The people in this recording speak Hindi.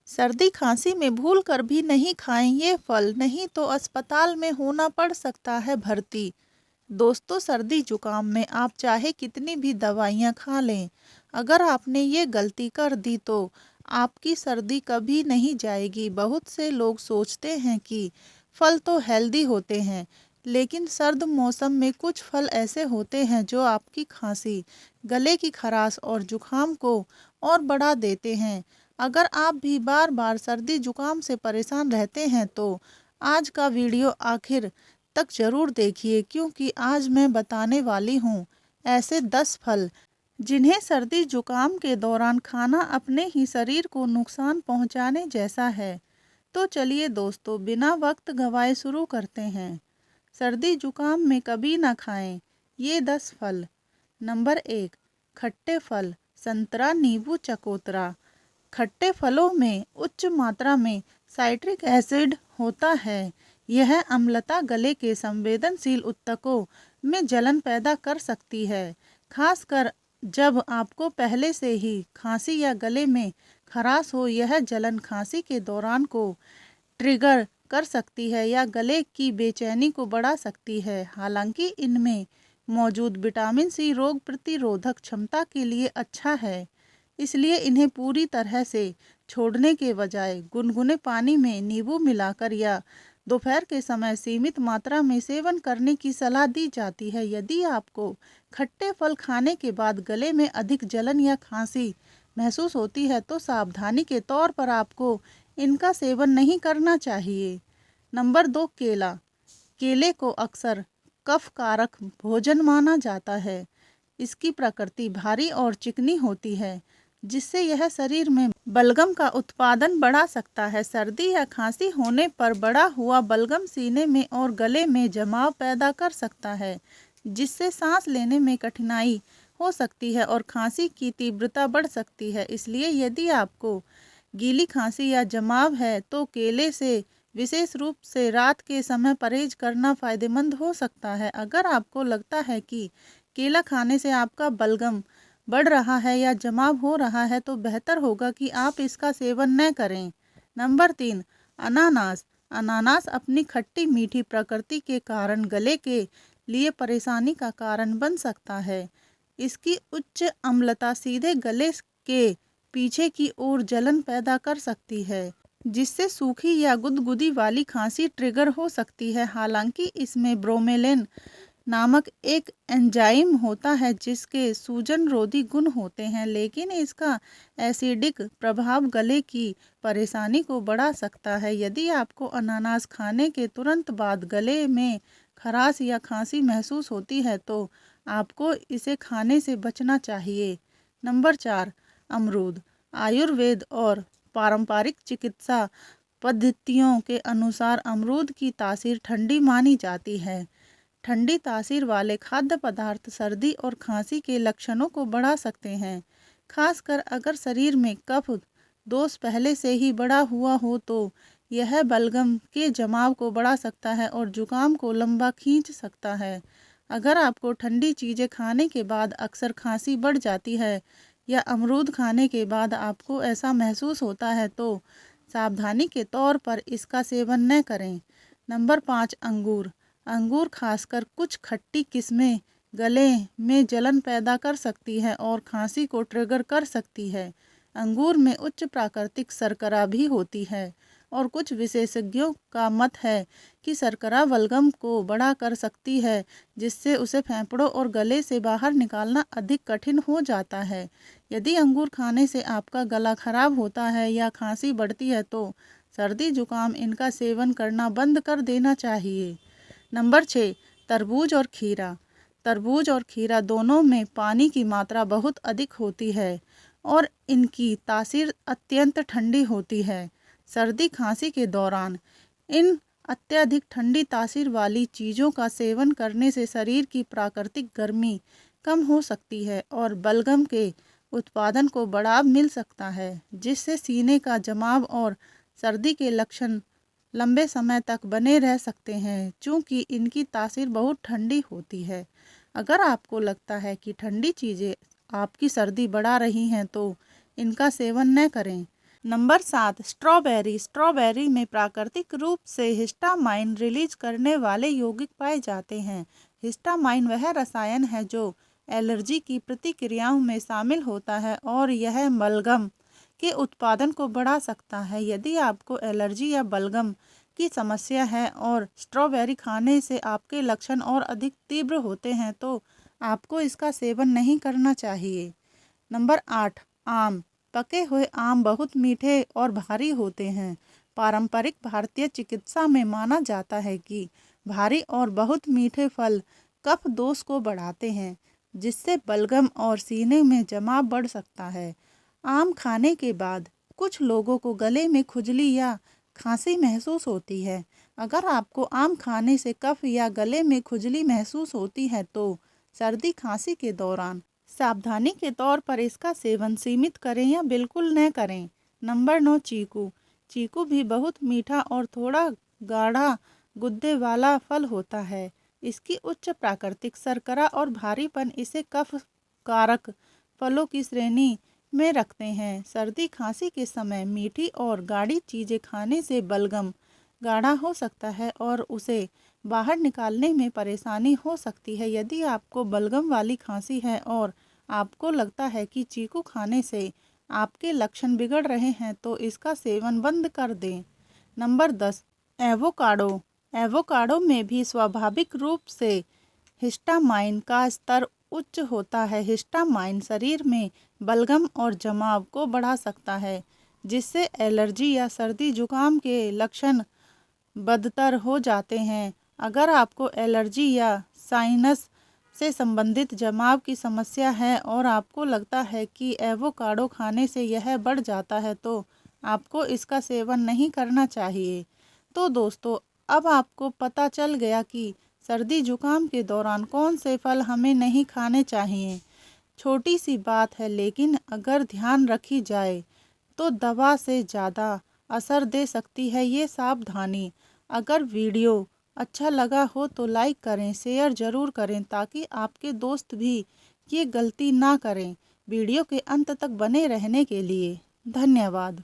सर्दी खांसी में भूल कर भी नहीं खाएं ये फल, नहीं तो अस्पताल में होना पड़ सकता है भर्ती। दोस्तों, सर्दी जुकाम में आप चाहे कितनी भी दवाइयाँ खा लें, अगर आपने ये गलती कर दी तो आपकी सर्दी कभी नहीं जाएगी। बहुत से लोग सोचते हैं कि फल तो हेल्दी होते हैं, लेकिन सर्द मौसम में कुछ फल ऐसे होते हैं जो आपकी खांसी, गले की खराश और जुकाम को और बढ़ा देते हैं। अगर आप भी बार बार सर्दी जुकाम से परेशान रहते हैं तो आज का वीडियो आखिर तक जरूर देखिए, क्योंकि आज मैं बताने वाली हूँ ऐसे 10 फल जिन्हें सर्दी जुकाम के दौरान खाना अपने ही शरीर को नुकसान पहुँचाने जैसा है। तो चलिए दोस्तों, बिना वक्त गवाए शुरू करते हैं। सर्दी जुकाम में कभी ना खाएं ये 10 फल। नंबर 1, खट्टे फल, संतरा, नींबू, चकोतरा। खट्टे फलों में उच्च मात्रा में साइट्रिक एसिड होता है। यह अम्लता गले के संवेदनशील ऊतकों में जलन पैदा कर सकती है, खासकर जब आपको पहले से ही खांसी या गले में खराश हो। यह जलन खांसी के दौरान को ट्रिगर कर सकती है या गले की बेचैनी को बढ़ा सकती है। हालांकि इनमें मौजूद विटामिन सी रोग प्रतिरोधक क्षमता के लिए अच्छा है, इसलिए इन्हें पूरी तरह से छोड़ने के बजाय गुनगुने पानी में नींबू मिलाकर या दोपहर के समय सीमित मात्रा में सेवन करने की सलाह दी जाती है। यदि आपको खट्टे फल खाने के बाद गले में अधिक जलन या खांसी महसूस होती है तो सावधानी के तौर पर आपको इनका सेवन नहीं करना चाहिए। नंबर 2, केला। केले को अक्सर कफ कारक भोजन माना जाता है। इसकी प्रकृति भारी और चिकनी होती है, जिससे यह शरीर में बलगम का उत्पादन बढ़ा सकता है। सर्दी या खांसी होने पर बढ़ा हुआ बलगम सीने में और गले में जमाव पैदा कर सकता है, जिससे सांस लेने में कठिनाई हो सकती है और खांसी की तीव्रता बढ़ सकती है। इसलिए यदि आपको गीली खांसी या जमाव है तो केले से विशेष रूप से रात के समय परहेज करना फायदेमंद हो सकता है। अगर आपको लगता है कि केला खाने से आपका बलगम बढ़ रहा है या जमाव हो रहा है तो बेहतर होगा कि आप इसका सेवन न करें। नंबर 3, अनानास। अनानास अपनी खट्टी मीठी प्रकृति के कारण गले के लिए परेशानी का कारण बन सकता है। इसकी उच्च अम्लता सीधे गले के पीछे की ओर जलन पैदा कर सकती है, जिससे सूखी या गुदगुदी वाली खांसी ट्रिगर हो सकती है। हालांकि इसमें ब्रोमेलेन नामक एक एंजाइम होता है जिसके सूजन रोधी गुण होते हैं, लेकिन इसका एसिडिक प्रभाव गले की परेशानी को बढ़ा सकता है। यदि आपको अनानास खाने के तुरंत बाद गले में खराश या खांसी महसूस होती है तो आपको इसे खाने से बचना चाहिए। नंबर 4, अमरूद। आयुर्वेद और पारंपरिक चिकित्सा पद्धतियों के अनुसार अमरूद की तासीर ठंडी मानी जाती है। ठंडी तासीर वाले खाद्य पदार्थ सर्दी और खांसी के लक्षणों को बढ़ा सकते हैं, खासकर अगर शरीर में कफ दोष पहले से ही बढ़ा हुआ हो तो यह बलगम के जमाव को बढ़ा सकता है और जुकाम को लंबा खींच सकता है। अगर आपको ठंडी चीज़ें खाने के बाद अक्सर खांसी बढ़ जाती है या अमरूद खाने के बाद आपको ऐसा महसूस होता है तो सावधानी के तौर पर इसका सेवन न करें। नंबर 5, अंगूर। अंगूर, खासकर कुछ खट्टी किस्में, गले में जलन पैदा कर सकती है और खांसी को ट्रिगर कर सकती है। अंगूर में उच्च प्राकृतिक शर्करा भी होती है और कुछ विशेषज्ञों का मत है कि शर्करा बलगम को बढ़ा कर सकती है, जिससे उसे फेफड़ों और गले से बाहर निकालना अधिक कठिन हो जाता है। यदि अंगूर खाने से आपका गला खराब होता है या खांसी बढ़ती है तो सर्दी जुकाम इनका सेवन करना बंद कर देना चाहिए। नंबर 6, तरबूज और खीरा। तरबूज और खीरा दोनों में पानी की मात्रा बहुत अधिक होती है और इनकी तासीर अत्यंत ठंडी होती है। सर्दी खांसी के दौरान इन अत्यधिक ठंडी तासीर वाली चीज़ों का सेवन करने से शरीर की प्राकृतिक गर्मी कम हो सकती है और बलगम के उत्पादन को बढ़ाव मिल सकता है, जिससे सीने का जमाव और सर्दी के लक्षण लंबे समय तक बने रह सकते हैं, चूँकि इनकी तासीर बहुत ठंडी होती है। अगर आपको लगता है कि ठंडी चीज़ें आपकी सर्दी बढ़ा रही हैं तो इनका सेवन न करें। Number 7, strawberry. स्ट्रॉबेरी में प्राकृतिक रूप से हिस्टामाइन रिलीज करने वाले यौगिक पाए जाते हैं। हिस्टामाइन वह रसायन है जो एलर्जी की प्रतिक्रियाओं में शामिल होता है और यह बलगम के उत्पादन को बढ़ा सकता है। यदि आपको एलर्जी या बलगम की समस्या है और स्ट्रॉबेरी खाने से आपके लक्षण और अधिक तीव्र होते हैं तो आपको इसका सेवन नहीं करना चाहिए। नंबर 8, आम। पके हुए आम बहुत मीठे और भारी होते हैं। पारंपरिक भारतीय चिकित्सा में माना जाता है कि भारी और बहुत मीठे फल कफ दोष को बढ़ाते हैं, जिससे बलगम और सीने में जमाव बढ़ सकता है। आम खाने के बाद कुछ लोगों को गले में खुजली या खांसी महसूस होती है। अगर आपको आम खाने से कफ या गले में खुजली महसूस होती है तो सर्दी खांसी के दौरान सावधानी के तौर पर इसका सेवन सीमित करें या बिल्कुल न करें। नंबर 9, चीकू। चीकू भी बहुत मीठा और थोड़ा गाढ़ा गुद्दे वाला फल होता है। इसकी उच्च प्राकृतिक शर्करा और भारीपन इसे कफ कारक फलों की श्रेणी में रखते हैं। सर्दी खांसी के समय मीठी और गाढ़ी चीज़ें खाने से बलगम गाढ़ा हो सकता है और उसे बाहर निकालने में परेशानी हो सकती है। यदि आपको बलगम वाली खांसी है और आपको लगता है कि चीकू खाने से आपके लक्षण बिगड़ रहे हैं तो इसका सेवन बंद कर दें। Number 10, avocado. एवोकाडो में भी स्वाभाविक रूप से हिस्टामाइन का स्तर उच्च होता है। हिस्टामाइन शरीर में बलगम और जमाव को बढ़ा सकता है, जिससे एलर्जी या सर्दी जुकाम के लक्षण बदतर हो जाते हैं। अगर आपको एलर्जी या साइनस से संबंधित जमाव की समस्या है और आपको लगता है कि एवोकाडो खाने से यह बढ़ जाता है तो आपको इसका सेवन नहीं करना चाहिए। तो दोस्तों, अब आपको पता चल गया कि सर्दी जुकाम के दौरान कौन से फल हमें नहीं खाने चाहिए। छोटी सी बात है, लेकिन अगर ध्यान रखी जाए तो दवा से ज़्यादा असर दे सकती है ये सावधानी। अगर वीडियो अच्छा लगा हो तो लाइक करें, शेयर ज़रूर करें ताकि आपके दोस्त भी ये गलती ना करें। वीडियो के अंत तक बने रहने के लिए धन्यवाद।